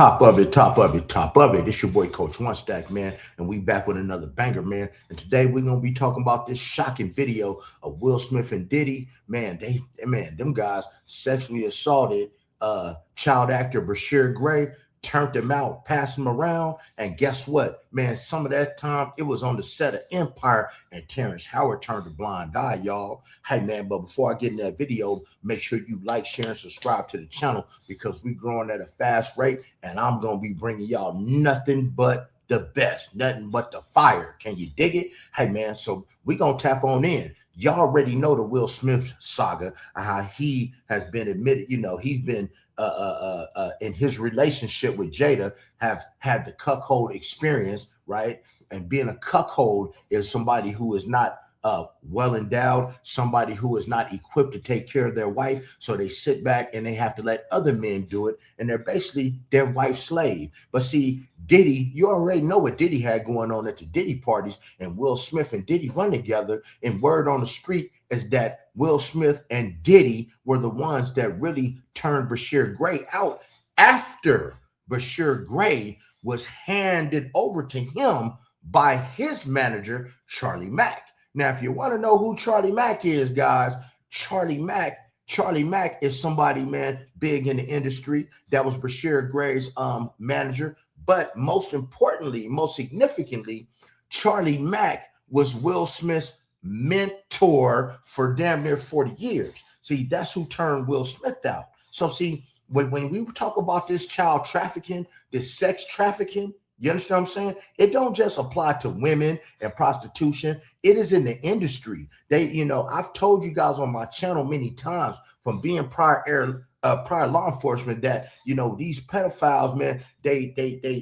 Top of it, top of it, top of it. It's your boy Coach One Stack, man, and we back with another banger, man. And today we're gonna be talking about this shocking video of Will Smith and Diddy. Man, them guys sexually assaulted child actor Bryshere Gray, turned him out, passed him around, and guess what, man? Some of that time it was on the set of Empire and Terrence Howard turned a blind eye, y'all. Hey, man, but before I get in that video, make sure you like, share, and subscribe to the channel because we're growing at a fast rate, and I'm gonna be bringing y'all nothing but the best, nothing but the fire. Can you dig it? Hey, man, so we're gonna tap on in. Y'all already know the Will Smith saga, how he has been admitted, he's been in his relationship with Jada, have had the cuckold experience, right? And being a cuckold is somebody who is not well endowed, somebody who is not equipped to take care of their wife. So they sit back and they have to let other men do it. And they're basically their wife's slave. But see, Diddy, you already know what Diddy had going on at the Diddy parties, and Will Smith and Diddy run together. And word on the street is that Will Smith and Diddy were the ones that really turned Bryshere Gray out after Bryshere Gray was handed over to him by his manager, Charlie Mack. Now, if you want to know who Charlie Mack is, guys, Charlie Mack is somebody, man, big in the industry. That was Bryshere Gray's manager. But most importantly, most significantly, Charlie Mack was Will Smith's mentor for damn near 40 years. See, that's who turned Will Smith out. So see, when we talk about this child trafficking, this sex trafficking, you understand what I'm saying? It don't just apply to women and prostitution. It is in the industry. I've told you guys on my channel many times from being prior law enforcement that, these pedophiles, man, they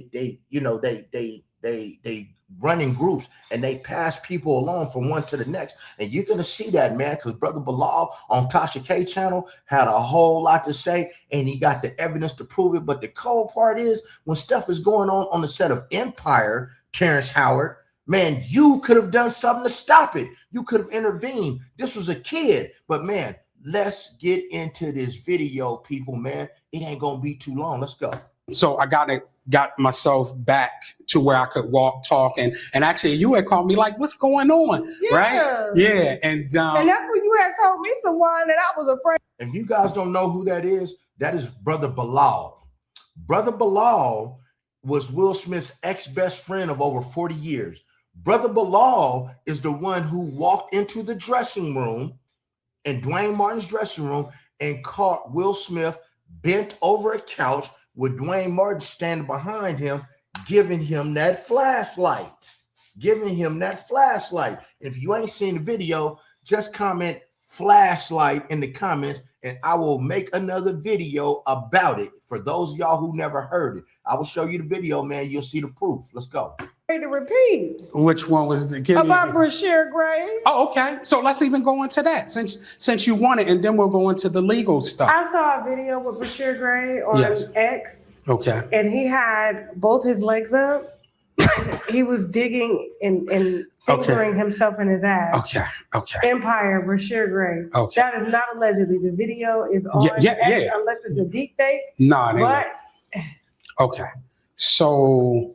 run in groups and they pass people along from one to the next. And you're going to see that, man, because Brother Bilaal on Tashak channel had a whole lot to say, and he got the evidence to prove it. But the cold part is when stuff is going on the set of Empire, Terrence Howard, man, you could have done something to stop it. You could have intervened. This was a kid. But, man, let's get into this video, people, man. It ain't going to be too long. Let's go. So I got myself back to where I could walk, talk, and actually you had called me like, what's going on? Yeah. Right? Yeah. And that's when you had told me someone that I was afraid. If you guys don't know who that is Brother Bilaal. Brother Bilaal was Will Smith's ex-best friend of over 40 years. Brother Bilaal is the one who walked into the dressing room, in Dwayne Martin's dressing room, and caught Will Smith bent over a couch with Dwayne Martin standing behind him, giving him that flashlight. If you ain't seen the video, just comment flashlight in the comments, and I will make another video about it. For those of y'all who never heard it, I will show you the video, man. You'll see the proof. Let's go. To repeat. Which one was about Bryshere Gray? Oh, okay. So let's even go into that since you want it, and then we'll go into the legal stuff. I saw a video with Bryshere Gray on X. Okay. And he had both his legs up. He was digging and fingering himself in his ass. Okay. Empire, Bryshere Gray. Okay. That is not allegedly. The video is on X, unless it's a deep fake. No, it ain't. Okay. So,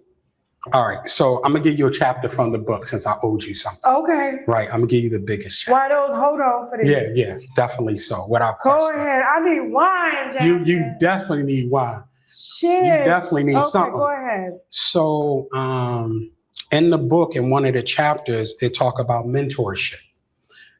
all right. So I'm gonna give you a chapter from the book since I owed you something. Okay. Right. I'm gonna give you the biggest chapter. Why those? Hold on for this. Yeah, definitely so. Without question. Go ahead. I need wine, Jackson. You definitely need wine. Shit. You definitely need something. Go ahead. So in the book, in one of the chapters, they talk about mentorship.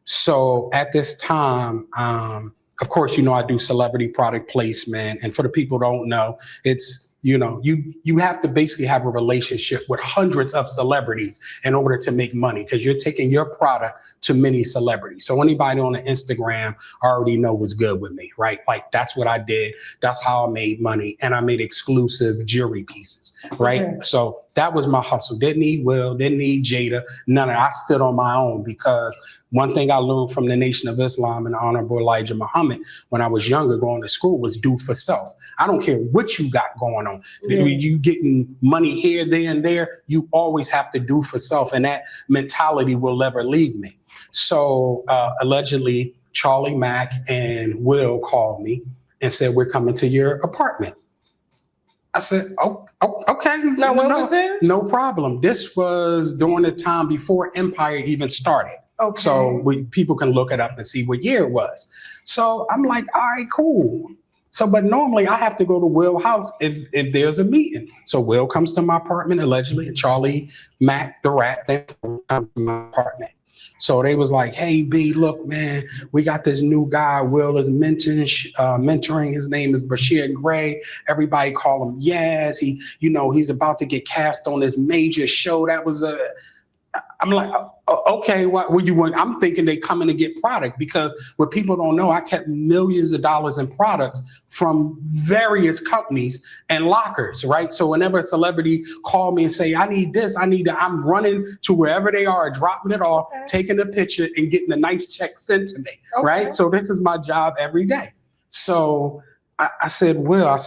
So at this time, of course, I do celebrity product placement. And for the people who don't know, it's, you have to basically have a relationship with hundreds of celebrities in order to make money, because you're taking your product to many celebrities. So anybody on the Instagram already know what's good with me, right? Like that's what I did. That's how I made money. And I made exclusive jewelry pieces, right? Okay. So that was my hustle. Didn't need Will, didn't need Jada, none of it. I stood on my own, because one thing I learned from the Nation of Islam and the Honorable Elijah Muhammad when I was younger going to school was do for self. I don't care what you got going on. Yeah. You getting money here, there, and there, you always have to do for self. And that mentality will never leave me. So allegedly, Charlie Mack and Will called me and said, we're coming to your apartment. I said, oh, okay. Now, when was this? No problem. This was during the time before Empire even started. Okay. So people can look it up and see what year it was. So I'm like, all right, cool. So, but normally I have to go to Will's house if there's a meeting. So Will comes to my apartment allegedly, and Charlie Mack, the rat, then comes to my apartment. So they was like, hey, B, look, man, we got this new guy. Will is mentoring. His name is Bryshere Gray. Everybody call him Yaz. He's about to get cast on this major show. I'm like, okay, what would you want? I'm thinking they coming to get product, because what people don't know, I kept millions of dollars in products from various companies and lockers, right? So whenever a celebrity call me and say, I need this, I need that, I'm running to wherever they are, dropping it off, taking a picture and getting a nice check sent to me, right? So this is my job every day. So I said, Will,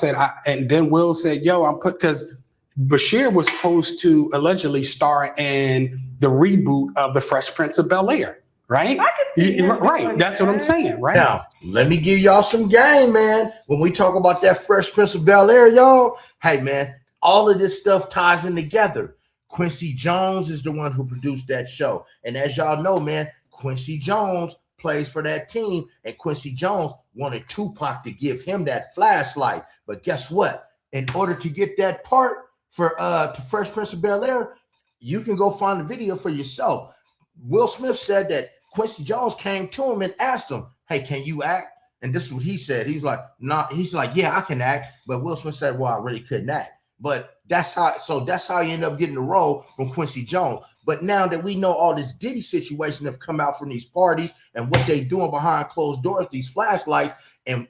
and then Will said, yo, because Bryshere was supposed to allegedly star in the reboot of The Fresh Prince of Bel-Air, right? I can see that. Right. That's what I'm saying, right? Now, let me give y'all some game, man. When we talk about that Fresh Prince of Bel-Air, y'all, hey, man, all of this stuff ties in together. Quincy Jones is the one who produced that show. And as y'all know, man, Quincy Jones plays for that team, and Quincy Jones wanted Tupac to give him that flashlight. But guess what? In order to get that part for to Fresh Prince of Bel-Air, you can go find the video for yourself. Will Smith said that Quincy Jones came to him and asked him, hey, can you act? And this is what he said. He's like, nah. He's like, yeah, I can act. But Will Smith said, well, I really couldn't act. But that's how you end up getting the role from Quincy Jones. But now that we know all this Diddy situation have come out from these parties and what they doing behind closed doors, these flashlights, and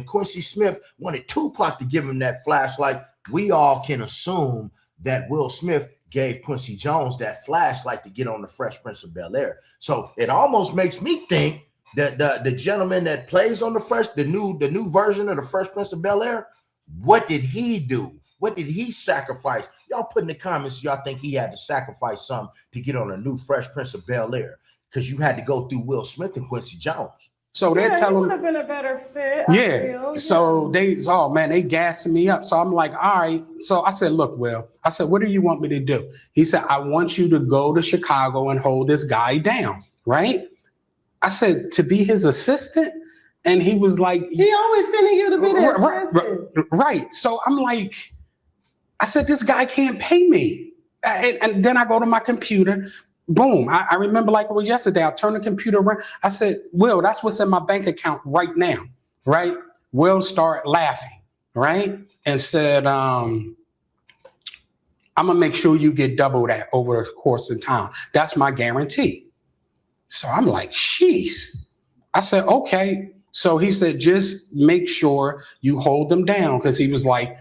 Quincy Smith wanted Tupac to give him that flashlight, we all can assume that Will Smith gave Quincy Jones that flashlight to get on the Fresh Prince of Bel-Air. So it almost makes me think that the gentleman that plays on the new version of the Fresh Prince of Bel-Air, what did he do? What did he sacrifice? Y'all put in the comments, y'all think he had to sacrifice something to get on a new Fresh Prince of Bel-Air, because you had to go through Will Smith and Quincy Jones. So they're telling, would have been a better fit. Yeah. So they gassing me up. So I'm like, all right. So I said, look, Will, what do you want me to do? He said, I want you to go to Chicago and hold this guy down, right? I said, to be his assistant? And he was like, he always sending you to be the assistant. Right. So I'm like, I said, this guy can't pay me. And then I go to my computer. Boom. I remember like it was yesterday. I turned the computer around. I said, Will, that's what's in my bank account right now. Right. Will started laughing. Right. And said, I'm going to make sure you get double that over the course of time. That's my guarantee. So I'm like, sheesh. I said, okay. So he said, just make sure you hold them down. Because he was like,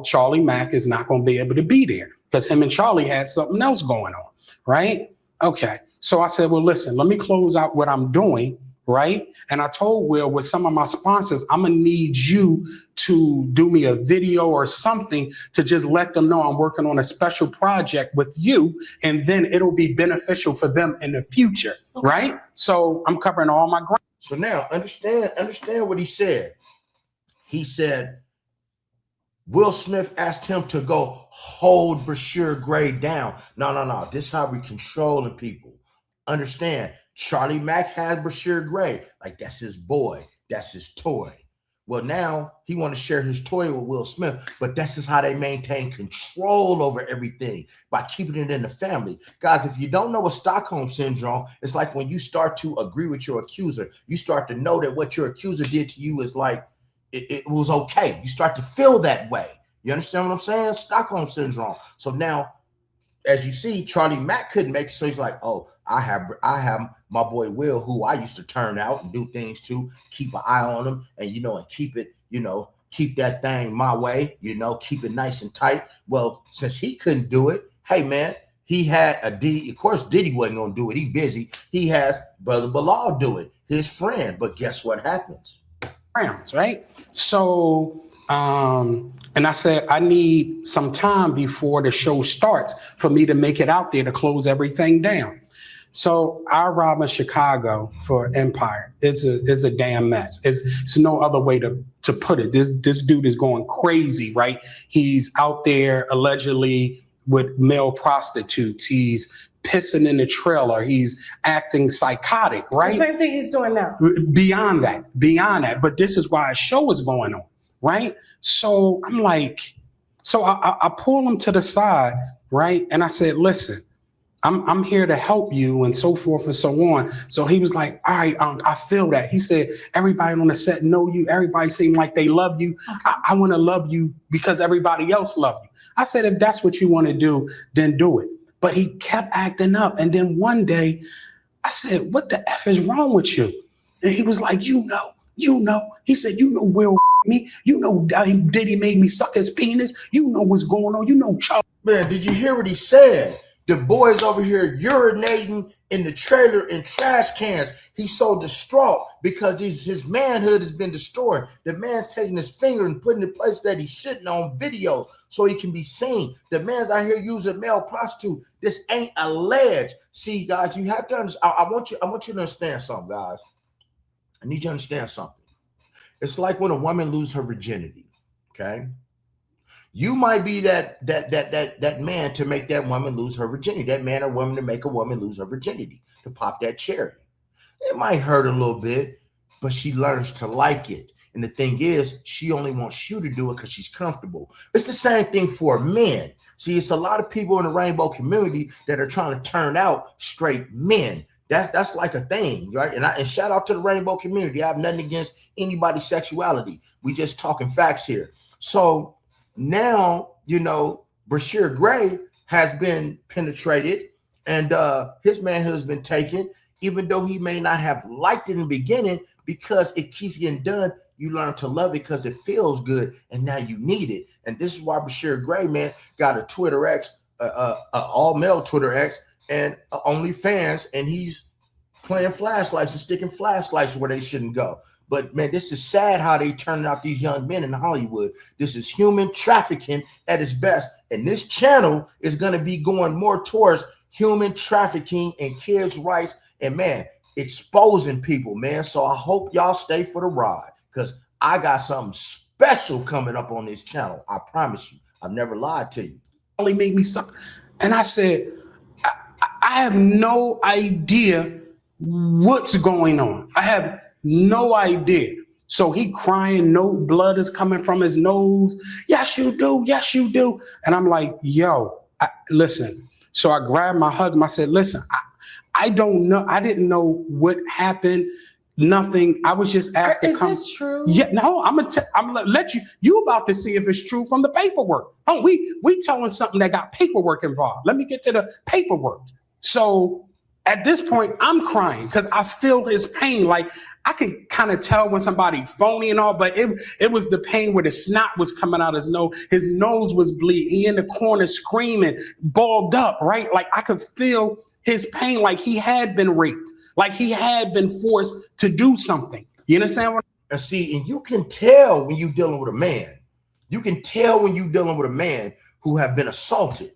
Charlie Mack is not going to be able to be there, because him and Charlie had something else going on. Right. Okay. So I said, well, listen, let me close out what I'm doing. Right. And I told Will, with some of my sponsors, I'm going to need you to do me a video or something to just let them know I'm working on a special project with you. And then it'll be beneficial for them in the future. Okay. Right. So I'm covering all my ground. So now understand what he said. He said, Will Smith asked him to go hold Bryshere Gray down. No. This is how we controlling people. Understand, Charlie Mack has Bryshere Gray. Like, that's his boy. That's his toy. Well, now he want to share his toy with Will Smith, but that's just how they maintain control over everything, by keeping it in the family. Guys, if you don't know what Stockholm Syndrome, it's like when you start to agree with your accuser, you start to know that what your accuser did to you is like, it was okay. You start to feel that way. You understand what I'm saying? Stockholm Syndrome. So now, as you see, Charlie Mack couldn't make it, so he's like, oh, I have my boy Will, who I used to turn out and do things to, keep an eye on him, and and keep it, keep that thing my way, keep it nice and tight. Well, since he couldn't do it, hey man, he had a Diddy. Of course, Diddy wasn't gonna do it. He busy. He has Brother Bilaal do it, his friend. But guess what happens? Rounds, right? So, and I said, I need some time before the show starts for me to make it out there to close everything down. So I arrived in Chicago for Empire. It's a damn mess. It's no other way to put it. This dude is going crazy, right? He's out there allegedly with male prostitutes. He's pissing in the trailer. He's acting psychotic, right? The same thing he's doing now. Beyond that. But this is why a show is going on, right? So I'm like, I pull him to the side, right? And I said, listen, I'm here to help you and so forth and so on. So he was like, all right, I feel that. He said, everybody on the set know you. Everybody seem like they love you. Okay. I want to love you because everybody else love you. I said, if that's what you want to do, then do it. But he kept acting up. And then one day I said, what the F is wrong with you? And he was like, you know. He said, you know Will me. You know Diddy made me suck his penis. You know what's going on. You know Chuck. Man, did you hear what he said? The boys over here urinating in the trailer in trash cans. He's so distraught because his manhood has been destroyed. The man's taking his finger and putting it in place that he shouldn't on videos so he can be seen. The man's out here using male prostitute. This ain't alleged. See, guys, you have to understand. I want you to understand something, guys. I need you to understand something. It's like when a woman loses her virginity. Okay. You might be that man to make that woman lose her virginity, that man or woman to make a woman lose her virginity, to pop that cherry. It might hurt a little bit, but she learns to like it. And the thing is, she only wants you to do it because she's comfortable. It's the same thing for men. See, it's a lot of people in the rainbow community that are trying to turn out straight men. That's like a thing, right? And shout out to the rainbow community. I have nothing against anybody's sexuality. We just talking facts here. So now, Bryshere Gray has been penetrated and his manhood has been taken, even though he may not have liked it in the beginning, because it keeps getting done. You learn to love it because it feels good and now you need it. And this is why Bryshere Gray, man, got a Twitter X, all male Twitter X and OnlyFans, and he's playing flashlights and sticking flashlights where they shouldn't go. But man, this is sad how they turning out these young men in Hollywood. This is human trafficking at its best. And this channel is going to be going more towards human trafficking and kids' rights and, man, exposing people, man. So I hope y'all stay for the ride because I got something special coming up on this channel. I promise you. I've never lied to you. Only made me suck. And I said, I have no idea what's going on. I have no idea. So he crying, no blood is coming from his nose. Yes, you do. Yes, you do. And I'm like, yo, listen. So I grabbed my husband. I said, listen, I don't know. I didn't know what happened. Nothing. I was just asked to come. Is this true? Yeah, no, I'm gonna let you about to see if it's true from the paperwork. Oh, we telling something that got paperwork involved. Let me get to the paperwork. So at this point, I'm crying because I feel his pain. Like I can kind of tell when somebody phony and all, but it was the pain where the snot was coming out his nose. His nose was bleeding. He in the corner screaming, balled up, right? Like I could feel his pain, like he had been raped, like he had been forced to do something. You understand what? And see, and you can tell when you're dealing with a man. You can tell when you're dealing with a man who have been assaulted.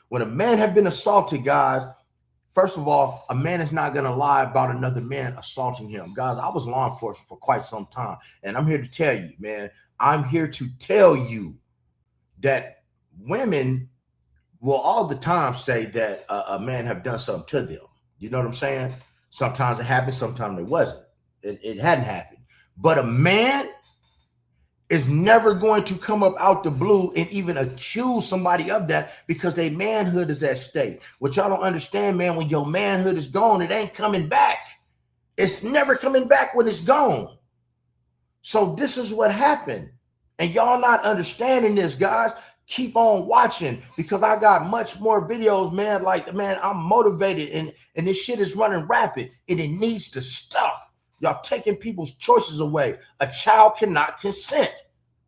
When a man have been assaulted, guys, first of all, a man is not going to lie about another man assaulting him. Guys, I was law enforcement for quite some time, and I'm here to tell you, man, I'm here to tell you that women will all the time say that a man have done something to them. You know what I'm saying? Sometimes it happened, sometimes it wasn't. It hadn't happened. But a man is never going to come up out the blue and even accuse somebody of that because their manhood is at stake. What y'all don't understand, man, when your manhood is gone, it ain't coming back. It's never coming back when it's gone. So this is what happened. And y'all not understanding this, guys. Keep on watching because I got much more videos, man. Like, man, I'm motivated and this shit is running rapid and it needs to stop. Y'all taking people's choices away. A child cannot consent.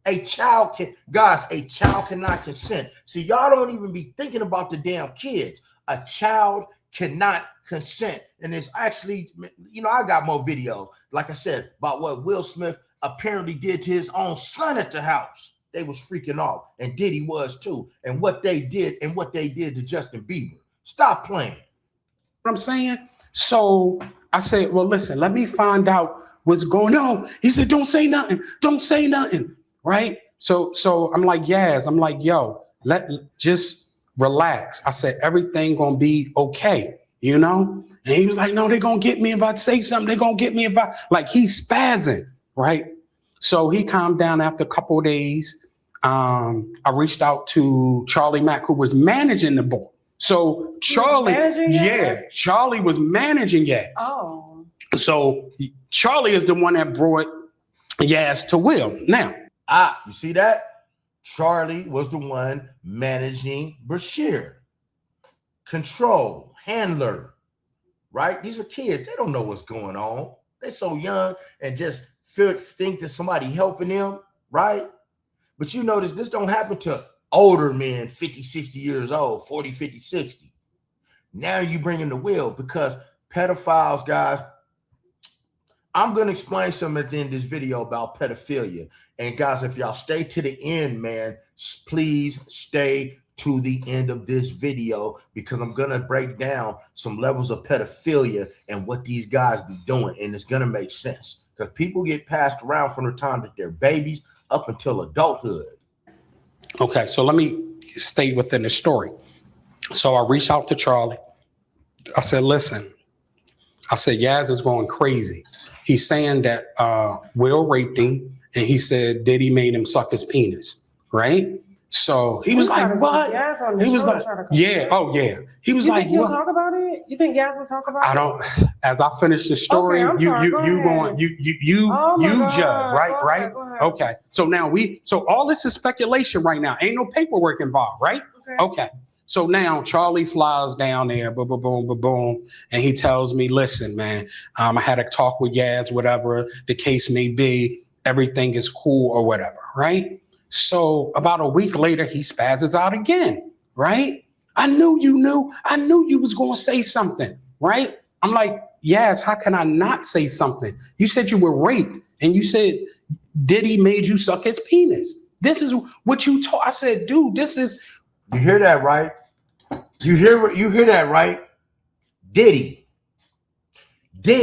A child cannot consent. See, y'all don't even be thinking about the damn kids. A child cannot consent. And it's actually, I got more videos, like I said, about what Will Smith apparently did to his own son at the house. They was freaking off. And Diddy was too. And what they did to Justin Bieber. Stop playing. what I'm saying? So I said, well, listen, let me find out what's going on. He said, don't say nothing. Don't say nothing. Right? So I'm like, Yaz, I'm like, yo, just relax. I said, everything gonna be okay, you know? And he was like, no, they're gonna get me if I say something. They're gonna get me if I, like, he's spazzing, right? So he calmed down after a couple of days. I reached out to Charlie Mack, who was managing the board. So Charlie, Charlie was managing Yaz. Oh. So Charlie is the one that brought Yaz to Will. Now, you see that? Charlie was the one managing Bryshere. Control, handler, right? These are kids. They don't know what's going on. They're so young and just think that somebody helping them, right? But you notice this don't happen to older men, 50, 60 years old, 40, 50, 60. Now you bring in the Will because pedophiles, guys, I'm going to explain something at the end of this video about pedophilia. And guys, if y'all stay to the end, man, please stay to the end of this video because I'm going to break down some levels of pedophilia and what these guys be doing. And it's going to make sense because people get passed around from the time that they're babies up until adulthood. Okay, so let me stay within the story. So I reached out to Charlie. I said, listen, I said, Yaz is going crazy. He's saying that Will raped him, and he said Diddy made him suck his penis, right? So he was like, what? He was like, yeah, oh yeah. He was like, you talk about it? You think Yaz will talk about it? I don't. As I finish the story, you judge, right? Okay. So now all this is speculation right now. Ain't no paperwork involved, right? Okay. So now Charlie flies down there, boom, boom, boom, boom, boom, and he tells me, listen, man, I had a talk with Yaz, whatever the case may be, everything is cool or whatever, right? So about a week later, he spazzes out again, right? I knew you was going to say something, right? I'm like, Yaz, how can I not say something? You said you were raped, and you said Diddy made you suck his penis. This is what you told. I said, dude, this is. You hear that, right? You hear that, right? Diddy. Do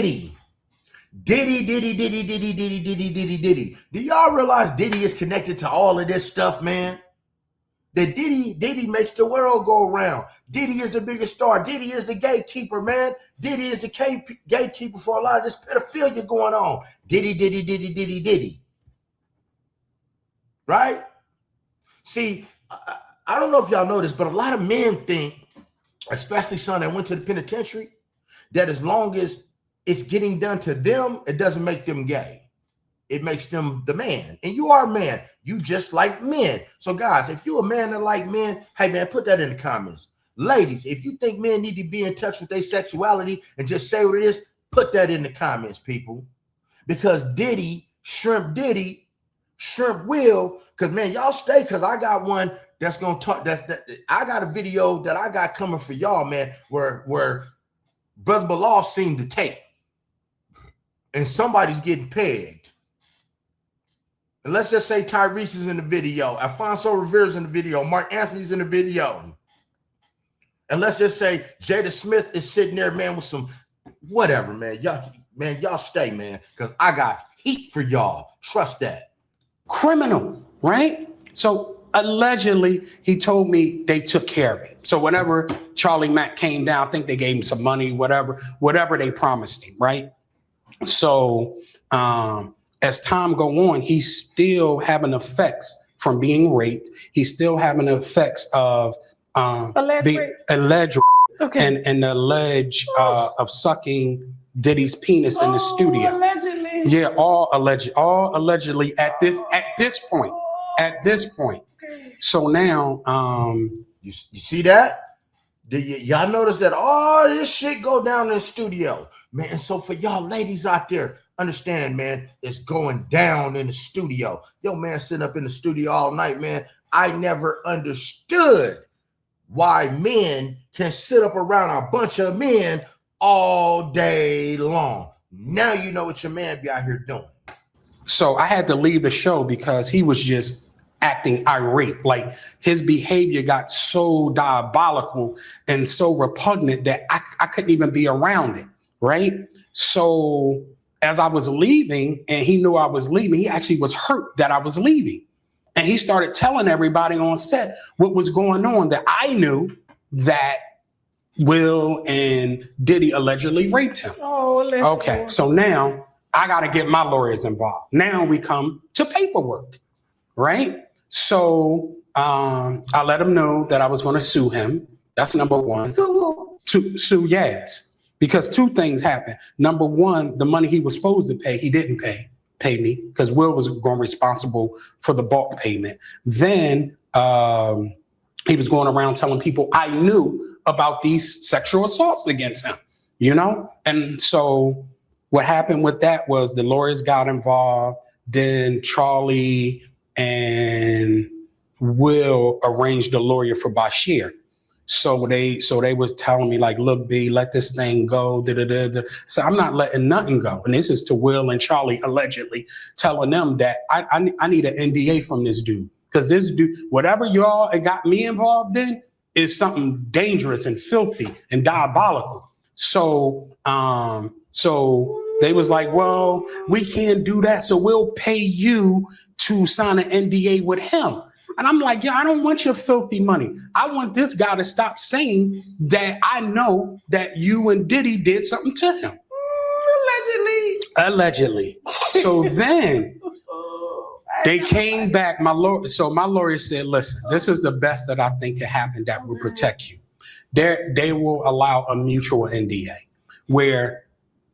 y'all realize Diddy is connected to all of this stuff, man? That Diddy makes the world go around. Diddy is the biggest star. Diddy is the gatekeeper, man. Diddy is the gatekeeper for a lot of this pedophilia going on. Diddy. Right? See, I don't know if y'all know this, but a lot of men think, especially some that went to the penitentiary, that as long as it's getting done to them, it doesn't make them gay. It makes them the man. And you are a man. You just like men. So guys, if you're a man that like men, hey man, put that in the comments. Ladies, if you think men need to be in touch with their sexuality and just say what it is, put that in the comments, people. Because Diddy, Shrimp Will, because man, y'all stay, because I got one that's gonna talk. I got a video that I got coming for y'all, man, where Brother Bilaal seen the tape, and somebody's getting pegged. And let's just say Tyrese is in the video, Alfonso Rivera's in the video, Mark Anthony's in the video, and let's just say Jada Smith is sitting there, man, with some whatever, man. Y'all stay, man, because I got heat for y'all. Trust that. Criminal, right? So allegedly, he told me they took care of it. So whenever Charlie Mack came down, I think they gave him some money, whatever they promised him, right? So as time go on, he's still having effects from being raped. He's still having effects of the alleged and the alleged of sucking Diddy's penis in the studio. Allegedly. Yeah, all allegedly at this point. So now, you see that? Y'all notice that all this shit go down in the studio, man. And so for y'all ladies out there, understand, man, it's going down in the studio. Yo, man, sitting up in the studio all night, man. I never understood why men can sit up around a bunch of men all day long. Now you know what your man be out here doing. So I had to leave the show because he was just acting irate. Like his behavior got so diabolical and so repugnant that I couldn't even be around it, right? So as I was leaving and he knew I was leaving, he actually was hurt that I was leaving. And he started telling everybody on set what was going on, that I knew that Will and Diddy allegedly raped him. Oh, okay. So now I got to get my lawyers involved. Now we come to paperwork, right? So I let him know that I was going to sue him. That's number one. So To sue Yaz, because two things happened. Number one, the money he was supposed to pay, he didn't pay me, because Will was going responsible for the bulk payment. Then he was going around telling people I knew about these sexual assaults against him, you know? And so what happened with that was the lawyers got involved. Then Charlie and Will arranged a lawyer for Bryshere. So they was telling me, like, look, B, let this thing go. So I'm not letting nothing go. And this is to Will and Charlie allegedly telling them that I need an NDA from this dude. Because this dude, whatever y'all got me involved in, is something dangerous and filthy and diabolical. So they was like, well, we can't do that. So we'll pay you to sign an NDA with him. And I'm like, yeah, I don't want your filthy money. I want this guy to stop saying that I know that you and Diddy did something to him. Allegedly. So then they came back. My lawyer said, listen, this is the best that I think can happen that will protect you. They will allow a mutual NDA where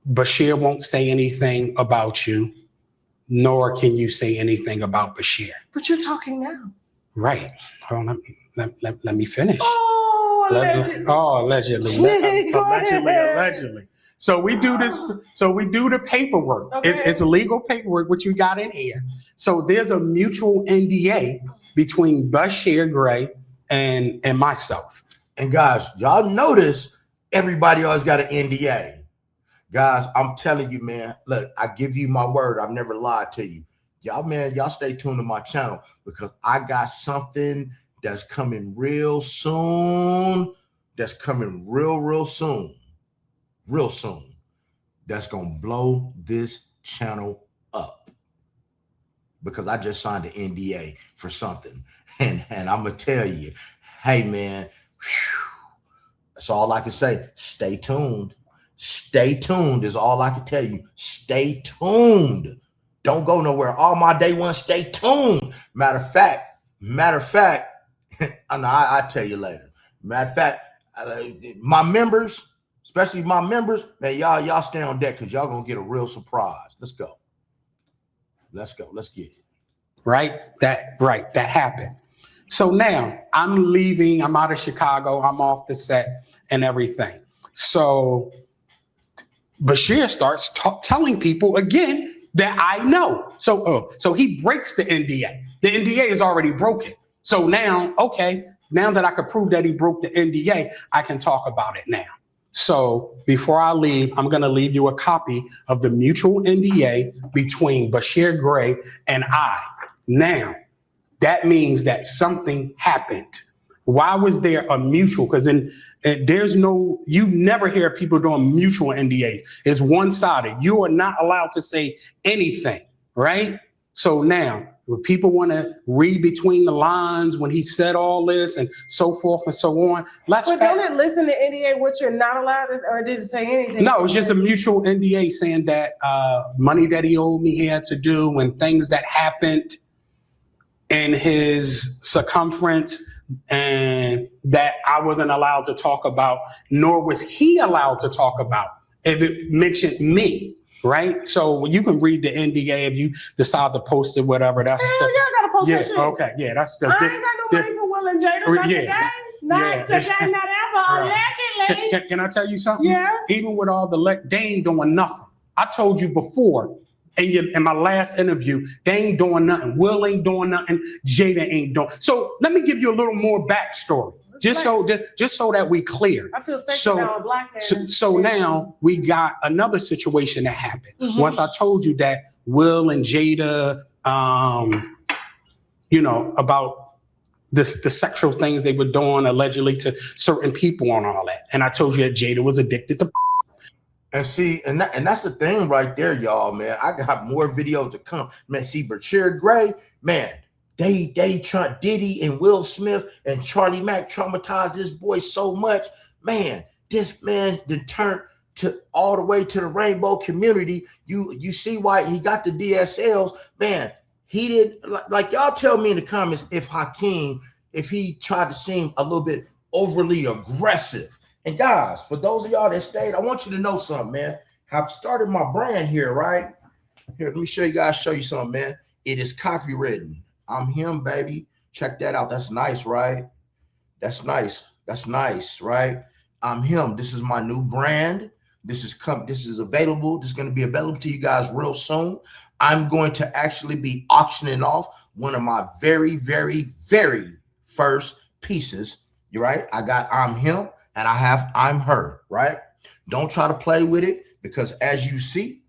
Bryshere won't say anything about you, nor can you say anything about Bryshere. But you're talking now. Right. Hold on, let me finish. Oh, allegedly. Allegedly. Allegedly. So we do this. So we do the paperwork. Okay. It's legal paperwork, which you got in here. So there's a mutual NDA between Bryshere Gray and myself. And guys, y'all notice everybody always got an NDA. Guys, I'm telling you, man, look, I give you my word. I've never lied to you. Y'all, man, y'all stay tuned to my channel because I got something that's coming real soon. That's coming real soon. Real soon. That's going to blow this channel up. Because I just signed an NDA for something. And I'm going to tell you, hey, man, that's all I can say. Stay tuned. Stay tuned is all I can tell you. Stay tuned. Don't go nowhere. All my day one, stay tuned. Matter of fact, I'll tell you later. Matter of fact, my members, especially my members, man, y'all stay on deck because y'all gonna get a real surprise. Let's go. Let's get it. That happened. So now I'm leaving. I'm out of Chicago. I'm off the set and everything. So Bryshere starts telling people again that I know. So he breaks the NDA. The NDA is already broken. So now, okay, now that I could prove that he broke the NDA, I can talk about it now. So before I leave, I'm going to leave you a copy of the mutual NDA between Bryshere Gray and I. Now, that means that something happened. Why was there a mutual? Because you never hear people doing mutual NDAs. It's one-sided. You are not allowed to say anything, right? So now, when people want to read between the lines when he said all this and so forth and so on, But don't it listen to NDA what you're not allowed to, or did it say anything? No, it's just a mutual NDA saying that money that he owed me, he had to do, and things that happened in his circumference, and that I wasn't allowed to talk about, nor was he allowed to talk about if it mentioned me, right? So you can read the NDA if you decide to post it, whatever. That's y'all gotta post that shit. Okay, yeah, that's the. I ain't got no money for Will and Jada. Not today. Not today. Not ever. Allegedly. Can I tell you something? Yes. Even with all they ain't doing nothing. I told you before. In my last interview, they ain't doing nothing. Will ain't doing nothing. Jada ain't doing. So let me give you a little more backstory, just so that we clear. I feel safe now, a black man. So now we got another situation that happened. Mm-hmm. Once I told you that Will and Jada you know, about the sexual things they were doing allegedly to certain people and all that. And I told you that Jada was addicted to. And see, and that's the thing right there, y'all, man. I got more videos to come. Man, see, Bryshere Gray, man, they Diddy and Will Smith and Charlie Mack traumatized this boy so much. Man, this man then turned to all the way to the rainbow community. You see why he got the DSLs, man. He didn't like y'all tell me in the comments if Hakeem, if he tried to seem a little bit overly aggressive. And guys, for those of y'all that stayed, I want you to know something, man. I've started my brand here, right? Here, let me show you something, man. It is copywritten. I'm him, baby. Check that out. That's nice, right? That's nice. That's nice, right? I'm him. This is my new brand. This is available. This is going to be available to you guys real soon. I'm going to actually be auctioning off one of my very, very, very first pieces. You're right. I got I'm him. And I have I'm her, right? Don't try to play with it because as you see,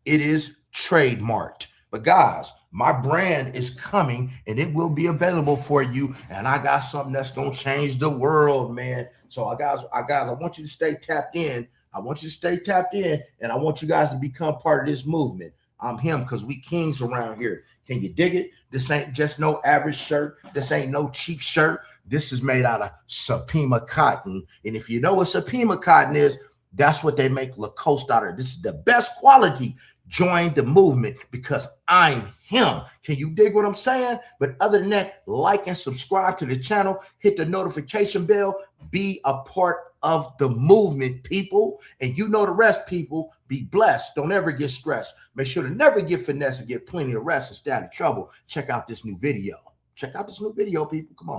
it is trademarked. But guys, my brand is coming and it will be available for you. And I got something that's going to change the world, man. So guys, I want you to stay tapped in. I want you to stay tapped in and I want you guys to become part of this movement. I'm him because we kings around here. Can you dig it? This ain't just no average shirt. This ain't no cheap shirt. This is made out of Supima cotton. And if you know what Supima cotton is, that's what they make Lacoste out of. This is the best quality. Join the movement because I'm him. Can you dig what I'm saying? But other than that, like and subscribe to the channel. Hit the notification bell. Be a part of the movement, people. And you know the rest, people. Be blessed. Don't ever get stressed. Make sure to never get finessed and get plenty of rest and stay out of trouble. Check out this new video. Check out this new video, people. Come on.